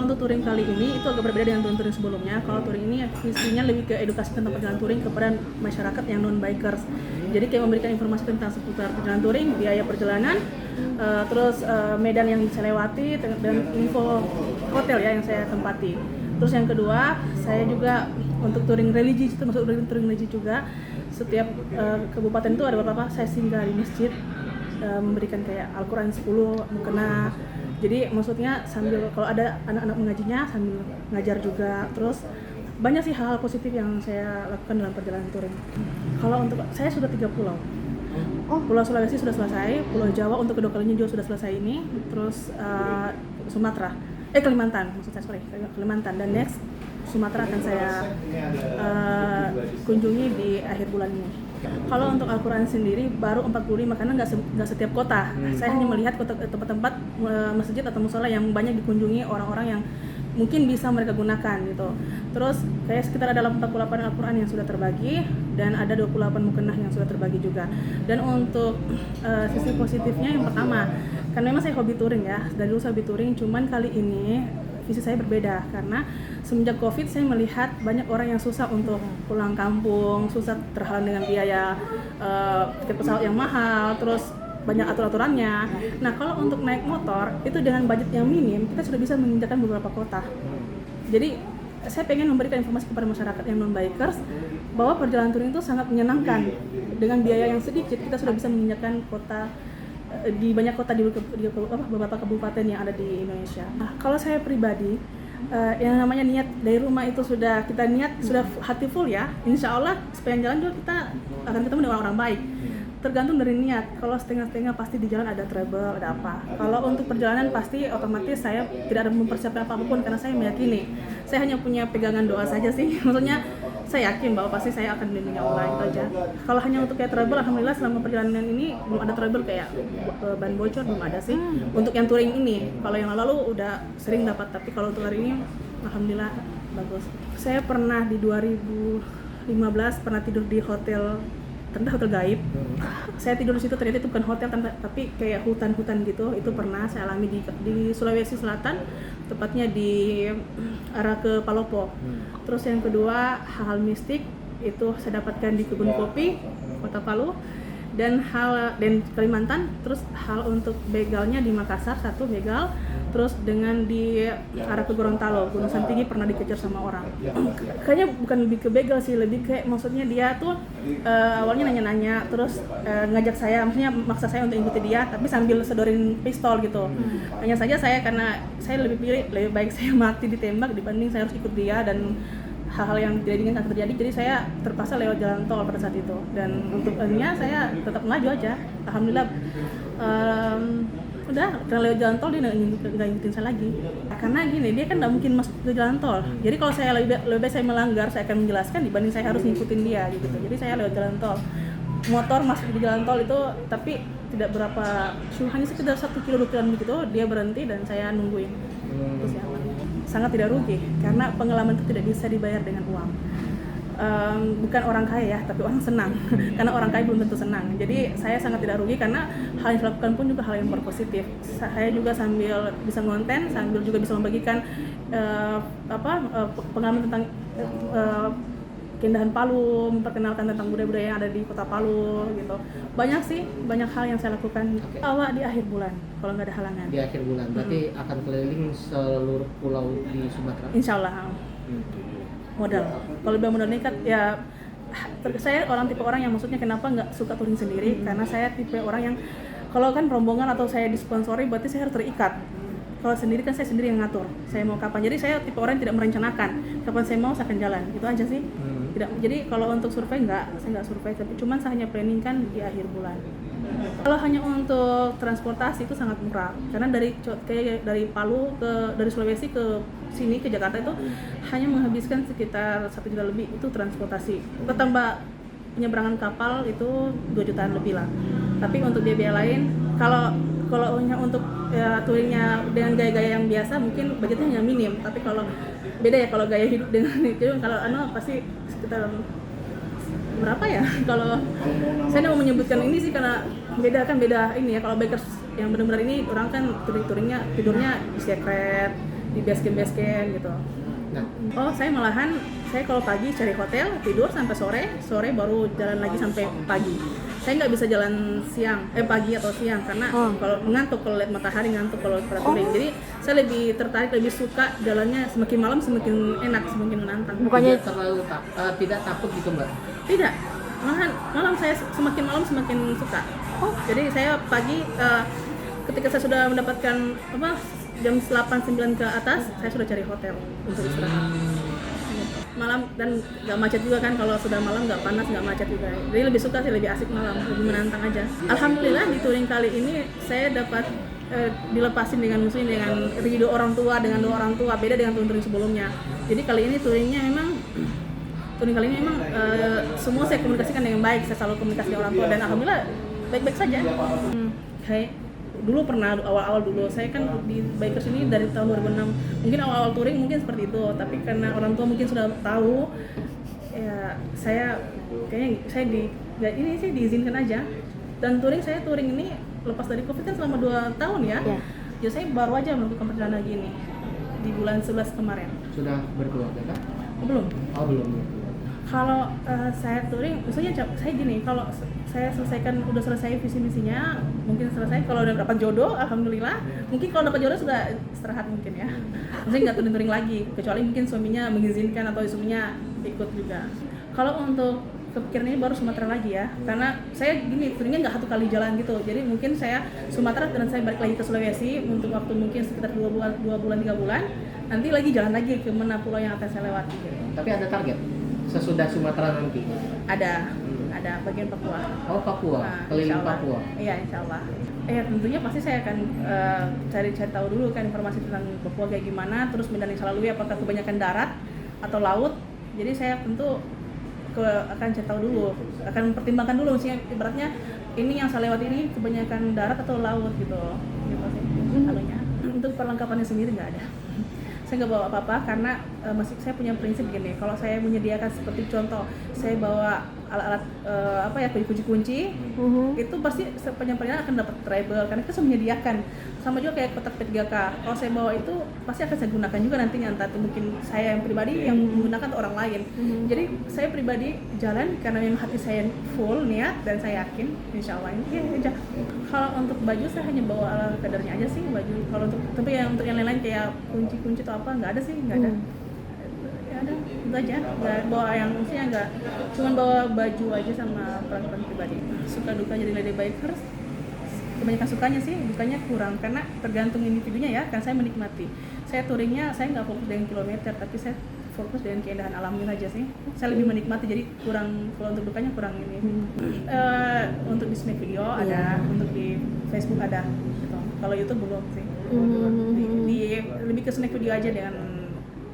untuk touring kali ini itu agak berbeda dengan touring sebelumnya. Kalau touring ini visinya lebih ke edukasi tentang perjalanan touring kepada masyarakat yang non-bikers. Jadi kayak memberikan informasi tentang seputar perjalanan touring, biaya perjalanan, terus medan yang saya lewati, dan info hotel ya yang saya tempati. Terus yang kedua, saya juga untuk touring religi, itu masuk touring religi juga. Setiap kabupaten itu ada beberapa saya singgah di masjid, memberikan kayak Al-Quran 10 mukena. Jadi maksudnya sambil kalau ada anak-anak mengajinya sambil ngajar juga. Terus banyak sih hal-hal positif yang saya lakukan dalam perjalanan touring. Kalau untuk saya sudah 3 pulau. Pulau Sulawesi sudah selesai, Pulau Jawa untuk kedua kalinya juga sudah selesai ini. Terus Sumatera, Kalimantan maksud saya, Kalimantan, dan next Sumatera akan saya kunjungi di akhir bulan ini. Kalau untuk Al-Quran sendiri baru 45 karena nggak setiap kota. Saya hanya melihat tempat-tempat masjid atau musola yang banyak dikunjungi orang-orang yang mungkin bisa mereka gunakan gitu. Terus kayak sekitar ada 48 Al-Quran yang sudah terbagi dan ada 28 mukenah yang sudah terbagi juga. Dan untuk sisi positifnya yang pertama, kan memang saya hobi touring ya, dari dulu saya hobi touring, cuman kali ini visi saya berbeda karena semenjak Covid saya melihat banyak orang yang susah untuk pulang kampung, susah terhalang dengan biaya tiket pesawat yang mahal, terus banyak aturan-aturannya. Nah kalau untuk naik motor itu dengan budget yang minim kita sudah bisa menginjakan beberapa kota. Jadi saya pengen memberikan informasi kepada masyarakat yang non-bikers bahwa perjalanan touring itu sangat menyenangkan. Dengan biaya yang sedikit kita sudah bisa menginjakan kota di banyak kota di beberapa kabupaten yang ada di Indonesia. Nah, kalau saya pribadi, yang namanya niat dari rumah itu sudah kita niat, sudah hati full ya, insya Allah sepanjang jalan juga kita akan ketemu dengan orang-orang baik. Tergantung dari niat. Kalau setengah-setengah pasti di jalan ada trouble, ada apa. Kalau untuk perjalanan pasti otomatis saya tidak ada mempersiapkan apapun karena saya meyakini. Saya hanya punya pegangan doa saja sih. Maksudnya saya yakin bahwa pasti saya akan dilindungi Allah, itu aja. Kalau hanya untuk kayak trouble, alhamdulillah selama perjalanan ini belum ada trouble kayak ban bocor, belum ada sih. Untuk yang touring ini, kalau yang lalu udah sering dapat, tapi kalau untuk hari ini alhamdulillah bagus. Saya pernah di 2015 pernah tidur di hotel gaib. Saya tidur di situ, ternyata itu bukan hotel tapi kayak hutan-hutan gitu. Itu pernah saya alami di Sulawesi Selatan, tepatnya di arah ke Palopo. Terus yang kedua, hal mistik itu saya dapatkan di kebun kopi Kota Palu dan Kalimantan. Terus hal untuk begalnya di Makassar, satu begal. Terus dengan di arah ke Gorontalo, Gunung Santigi pernah dikejar sama orang. Kayaknya bukan lebih ke begal sih, lebih kayak maksudnya dia tuh awalnya nanya-nanya, terus ngajak saya, maksudnya maksa saya untuk ikuti dia, tapi sambil sedorin pistol gitu. Hanya saja saya karena saya lebih baik saya mati ditembak dibanding saya harus ikut dia, dan hal-hal yang tidak diinginkan terjadi, jadi saya terpaksa lewat jalan tol pada saat itu. Dan untuk akhirnya saya tetap maju aja, alhamdulillah. Udah lewat jalan tol dia nggak ngikutin saya lagi, karena gini, dia kan nggak mungkin masuk ke jalan tol. Jadi kalau saya lebih baik saya melanggar, saya akan menjelaskan dibanding saya harus ngikutin dia gitu. Jadi saya lewat jalan tol, motor masuk di jalan tol itu, tapi tidak berapa, hanya sekitar 1 kilo 2 kilo gitu, dia berhenti dan saya nungguin. Terus ya, sangat tidak rugi karena pengalaman itu tidak bisa dibayar dengan uang. Bukan orang kaya ya, tapi orang senang. Karena orang kaya belum tentu senang. Jadi saya sangat tidak rugi karena hal yang saya lakukan pun juga hal yang berpositif. Saya juga sambil bisa ngonten, sambil juga bisa membagikan pengalaman tentang keindahan Palu, memperkenalkan tentang budaya-budaya yang ada di Kota Palu gitu. Banyak sih, banyak hal yang saya lakukan. Awal di akhir bulan kalau nggak ada halangan. Di akhir bulan, berarti akan keliling seluruh pulau di Sumatera? Insya Allah. Modal. Kalau bilang modal nekat ya, saya tipe orang yang maksudnya kenapa nggak suka touring sendiri, karena saya tipe orang yang kalau kan rombongan atau saya disponsori berarti saya harus terikat. Kalau sendiri kan saya sendiri yang ngatur, saya mau kapan. Jadi saya tipe orang yang tidak merencanakan kapan saya mau, saya akan jalan, itu aja sih. Tidak. Jadi kalau untuk survei saya nggak survei, tapi cuman saya hanya planning kan di akhir bulan. Kalau hanya untuk transportasi itu sangat murah, karena dari Palu dari Sulawesi ke sini ke Jakarta itu hanya menghabiskan sekitar 1 juta lebih itu transportasi. Tambah penyeberangan kapal itu 2 jutaan lebih lah. Tapi untuk biaya lain, kalau hanya untuk touringnya dengan gaya-gaya yang biasa mungkin budgetnya hanya minim. Tapi kalau beda ya, kalau gaya hidup dengan itu, kalau pasti sekitar berapa ya? Kalau saya tidak mau menyebutkan ini sih karena beda ini ya. Kalau bikers yang benar-benar ini orang kan touringnya tidurnya di secret, di di base camp gitu. Nah, Oh, saya malahan saya kalau pagi cari hotel, tidur sampai sore baru jalan lagi sampai pagi. Saya nggak bisa jalan pagi atau siang karena kalau ngantuk, kalau lihat matahari ngantuk kalau pada touring. Jadi saya lebih tertarik, lebih suka jalannya semakin malam semakin enak, semakin menantang. Bukannya tidak terlalu tidak takut gitu Mbak? Tidak, malahan malam saya semakin malam semakin suka. Jadi saya pagi ketika saya sudah mendapatkan jam 8-9 ke atas, saya sudah cari hotel untuk istirahat. Malam dan nggak macet juga kan, kalau sudah malam nggak panas, nggak macet juga. Jadi lebih suka sih, lebih asik malam, lebih menantang aja. Alhamdulillah di touring kali ini saya dapat dilepasin dengan ridho orang tua, dengan doa orang tua, beda dengan touring sebelumnya. Jadi kali ini touring kali ini memang semua saya komunikasikan dengan baik, saya selalu komunikasi dengan orang tua dan alhamdulillah baik-baik saja. Kayak dulu pernah awal-awal dulu saya kan di bikers ini dari tahun 2006, mungkin awal-awal touring mungkin seperti itu, tapi karena orang tua mungkin sudah tahu ya saya diizinkan aja. Dan saya touring ini lepas dari covid kan selama 2 tahun ya. Jadi saya baru aja melakukan perjalanan gini di bulan 11 kemarin. Sudah berkeluarga kan? Belum. Oh belum. Kalau saya touring, maksudnya saya gini, kalau saya udah selesai visi misinya, mungkin selesai. Kalau udah dapat jodoh, alhamdulillah. Mungkin kalau dapat jodoh sudah istirahat mungkin ya. Maksudnya nggak touring lagi, kecuali mungkin suaminya mengizinkan atau suaminya ikut juga. Kalau untuk kepikiran ini baru Sumatera lagi ya, karena saya gini, touringnya nggak satu kali jalan gitu. Jadi mungkin saya Sumatera dan saya balik lagi ke Sulawesi untuk waktu mungkin sekitar 2 bulan 3 bulan. Nanti lagi jalan lagi ke mana pulau yang akan saya lewati. Gitu. Tapi ada target sesudah Sumatera nanti? Ada bagian Papua. Oh Papua, keliling Papua. Iya, insya Allah. Tentunya pasti saya akan cari tahu dulu kan informasi tentang Papua kayak gimana, terus medan yang saya lalui apakah kebanyakan darat atau laut. Jadi saya tentu akan cari tahu dulu, akan mempertimbangkan dulu, maksudnya ibaratnya ini yang saya lewat ini kebanyakan darat atau laut gitu sih. Anunya. Untuk perlengkapannya sendiri nggak ada. Saya nggak bawa apa-apa karena saya punya prinsip gini, kalau saya menyediakan seperti contoh saya bawa alat-alat kunci-kunci, itu pasti sepanjang perjalanan akan dapat trouble karena kita sudah menyediakan. Sama juga kayak kotak P3K, kalau saya bawa itu pasti akan saya gunakan juga nantinya, entah itu mungkin saya yang pribadi yang menggunakan atau orang lain. Jadi saya pribadi jalan karena memang hati saya full niat dan saya yakin insya Allah ini aja. Kalau untuk baju saya hanya bawa ala kadarnya aja sih baju. Kalau untuk yang lain-lain kayak kunci-kunci atau apa nggak ada sih, nggak ada. Ya ada itu aja, nggak bawa yang maksudnya nggak cuma bawa baju aja sama peralatan pribadi. Suka duka jadi lady bikers, kebanyakan sukanya sih, dukanya kurang karena tergantung individunya ya. Kan saya menikmati, saya touringnya saya nggak fokus dengan kilometer tapi saya fokus dengan keindahan alamnya aja sih. Saya lebih menikmati, jadi kurang, kalau untuk dukanya kurang ini. Untuk di snack video ada, untuk di Facebook ada gitu. Kalau YouTube belum sih. Lebih ke snack video aja dengan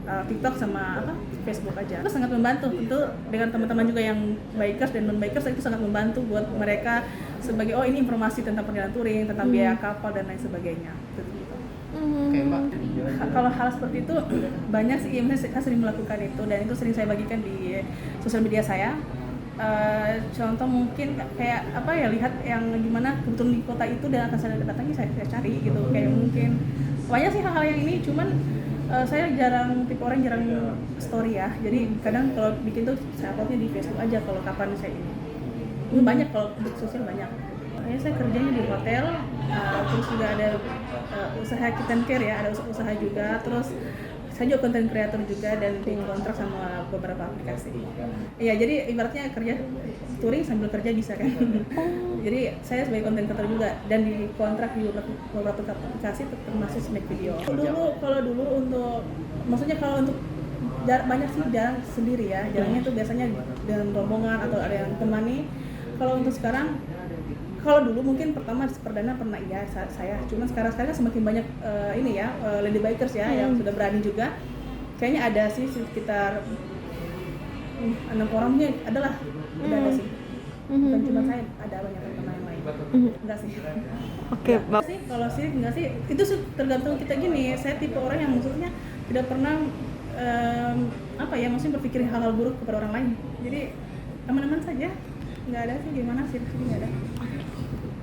TikTok sama Facebook aja. Itu sangat membantu tentu dengan teman-teman juga yang bikers dan non-bikers, itu sangat membantu buat mereka sebagai ini informasi tentang perjalanan touring, tentang biaya kapal dan lain sebagainya. Gitu. Oke Mbak. Kalau hal seperti itu banyak sih, saya sering melakukan itu dan itu sering saya bagikan di sosial media saya. Contoh mungkin kayak lihat yang gimana kebetulan di kota itu dan akan saya datangi, saya cari gitu, kayak mungkin banyak sih hal-hal yang ini, cuman saya tipe orang jarang story ya, jadi kadang kalau bikin tuh saya uploadnya di Facebook aja kalau kapan saya ini banyak, kalau untuk sosial banyak. Saya kerjanya di hotel, terus juga ada usaha kitchen care ya, ada usaha juga, terus saya juga content creator juga dan dikontrak sama beberapa aplikasi. Iya, jadi ibaratnya kerja touring sambil kerja bisa kan. Jadi saya sebagai content creator juga dan dikontrak di beberapa aplikasi termasuk snack video. Kalau dulu untuk, maksudnya kalau untuk banyak sih jarang sendiri ya, jarangnya itu biasanya dengan rombongan atau ada yang temani. Kalau untuk sekarang, kalau dulu mungkin pertama perdana pernah iya saya, cuman sekarang semakin banyak lady bikers ya yang sudah berani juga. Kayaknya ada sih sekitar 6 orangnya adalah udah ada sih. Bukan cuma saya, ada banyak teman yang lain. Enggak sih. Oke, Mbak. Sih kalau sih enggak sih, itu tergantung kita gini. Saya tipe orang yang maksudnya tidak pernah maksudnya berpikir hal-hal buruk kepada orang lain. Jadi aman-aman saja. Nggak ada sih, gimana sih, nggak ada.